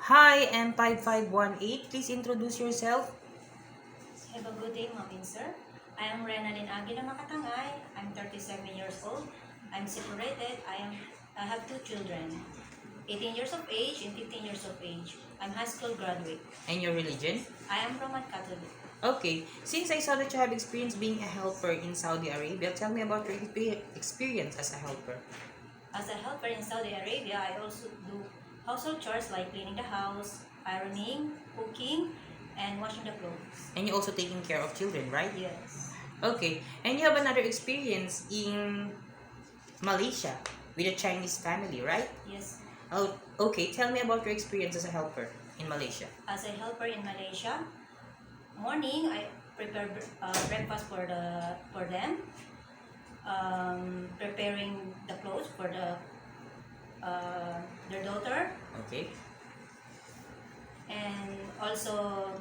Hi, M5518. Please introduce yourself. Have a good day, Ma'am and Sir. I am Renalyn Aguila Makatangay. I'm 37 years old. I'm separated. I have two children, 18 years of age and 15 years of age. I'm high school graduate. And your religion? I am Roman Catholic. Okay, since I saw that you have experience being a helper in Saudi Arabia, tell me about your experience as a helper. As a helper in Saudi Arabia, I also do household chores like cleaning the house, ironing, cooking, and washing the clothes. And you're also taking care of children, right? Yes. Okay, and you have another experience in Malaysia with a Chinese family, right? Yes. Oh, okay, tell me about your experience as a helper in Malaysia. As a helper in Malaysia, morning I prepare breakfast for them, preparing the clothes for their daughter, Okay, and also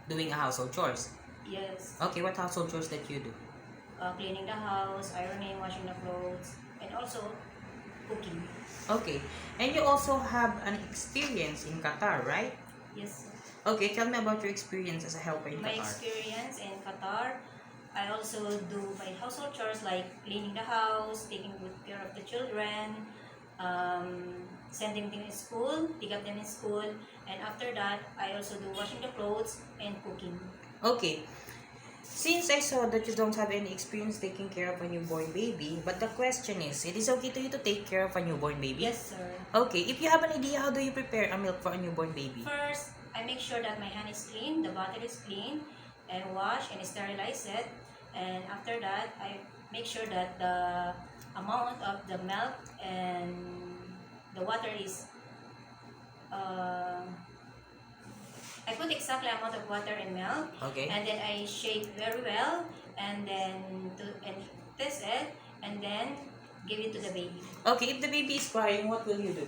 doing a household chores. yes, Okay, what household chores that you do? cleaning the house, ironing, washing the clothes, and also cooking. Okay, and you also have an experience in Qatar, right? Yes. Okay, tell me about your experience as a helper in My Qatar. experience in Qatar, I also do my household chores like cleaning the house, taking good care of the children, sending them in school, pick up them in school, and after that, I also do washing the clothes and cooking. Okay, since I saw that you don't have any experience taking care of a newborn baby, but the question is, it is okay to you to take care of a newborn baby? Yes, sir. Okay, if you have an idea, how do you prepare a milk for a newborn baby? First, I make sure that my hand is clean, the bottle is clean, and wash and sterilize it. And after that, I make sure that the amount of the milk and the water is I put exactly amount of water and milk, Okay. and then I shake very well, and then test it, and then give it to the baby. Okay, if the baby is crying, what will you do?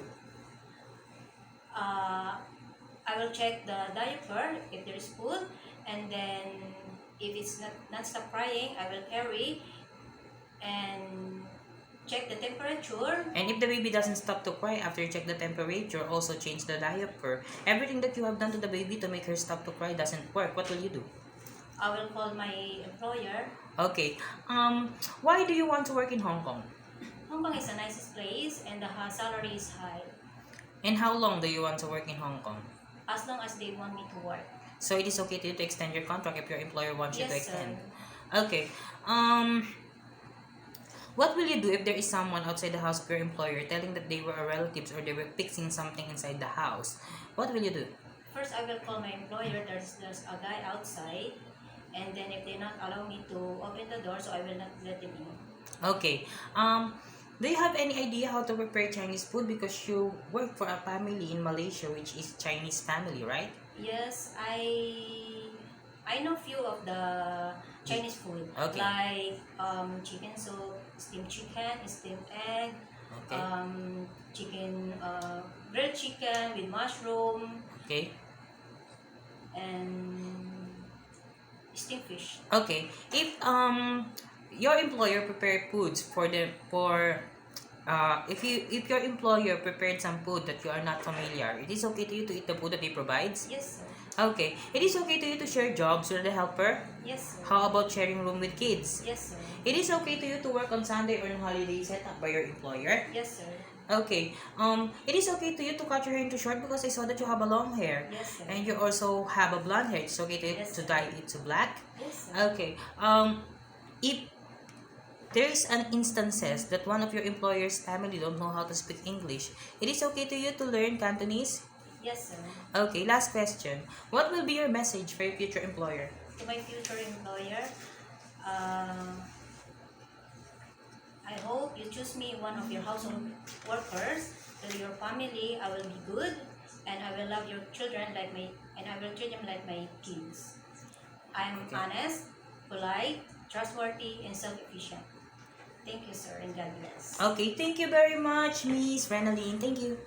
I will check the diaper if there is food, and then if it's not stop crying, I will carry and check the temperature. And if the baby doesn't stop to cry after you check the temperature, also change the diaper. Everything that you have done to the baby to make her stop to cry doesn't work. What will you do? I will call my employer. Okay. Why do you want to work in Hong Kong? Hong Kong is the nicest place, and the salary is high. And how long do you want to work in Hong Kong? As long as they want me to work. So it is okay to you to extend your contract if your employer wants you to Yes, sir. extend. Okay. What will you do if there is someone outside the house of your employer telling that they were a relatives or they were fixing something inside the house? What will you do? First, I will call my employer. There's a guy outside, and then if they not allow me to open the door, so I will not let them in. Okay. Do you have any idea how to prepare Chinese food because you work for a family in Malaysia which is Chinese family, right? Yes, I know few of the Chinese food, Okay. like chicken soup, steamed chicken, steamed egg, Okay. chicken grilled chicken with mushroom, Okay. and steamed fish. Okay. If your employer prepared foods if your employer prepared some food that you are not familiar, it is okay to you to eat the food that he provides? Yes, sir. Okay. It is okay to you to share jobs with the helper? Yes, sir. How about sharing room with kids? Yes, sir. It is okay to you to work on Sunday or on holiday set up by your employer? Yes, sir. Okay. It is okay to you to cut your hair into short because I saw that you have a long hair. Yes, sir. And you also have a blonde hair. It's okay to you Yes, to sir. dye it to black? Yes, sir. Okay. If there is an instances that one of your employer's family don't know how to speak English, it is okay to you to learn Cantonese? Yes, sir. Okay, last question. What will be your message for your future employer? To my future employer, I hope you choose me one of your household workers. To your family, I will be good, and I will love your children and I will treat them like my kids. I'm Okay. honest, polite, trustworthy, and self-efficient. Thank you, sir, and God bless. Okay, thank you very much, Miss Renalyn. Thank you.